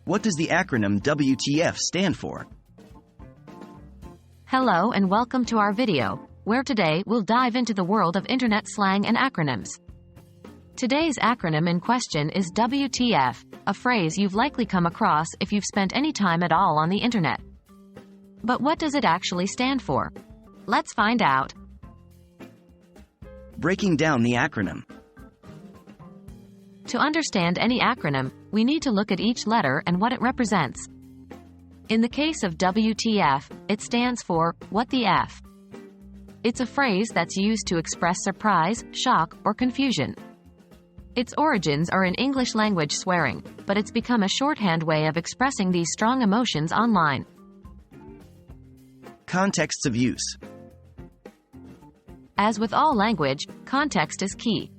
What does the acronym WTF stand for? Hello and welcome to our video, where today we'll dive into the world of internet slang and acronyms. Today's acronym in question is WTF, a phrase you've likely come across if you've spent any time at all on the internet. But what does it actually stand for? Let's find out. Breaking down the acronym. To understand any acronym, we need to look at each letter and what it represents. In the case of WTF, it stands for, what the F? It's a phrase that's used to express surprise, shock, or confusion. Its origins are in English language swearing, but it's become a shorthand way of expressing these strong emotions online. Contexts of use. As with all language, context is key.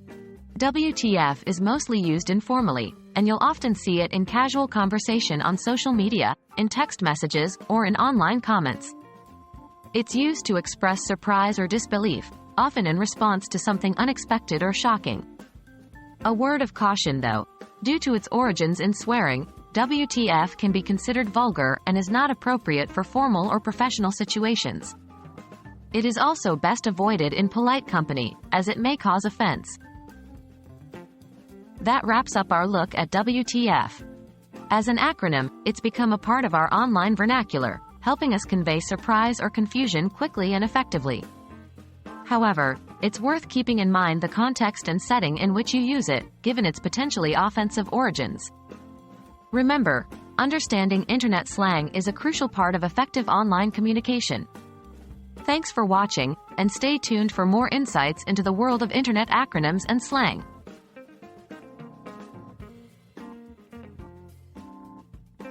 WTF is mostly used informally, and you'll often see it in casual conversation on social media, in text messages, or in online comments. It's used to express surprise or disbelief, often in response to something unexpected or shocking. A word of caution though, due to its origins in swearing, WTF can be considered vulgar and is not appropriate for formal or professional situations. It is also best avoided in polite company, as it may cause offense. That wraps up our look at WTF. As an acronym, it's become a part of our online vernacular, helping us convey surprise or confusion quickly and effectively. However, it's worth keeping in mind the context and setting in which you use it, given its potentially offensive origins. Remember, understanding internet slang is a crucial part of effective online communication. Thanks for watching, and stay tuned for more insights into the world of internet acronyms and slang.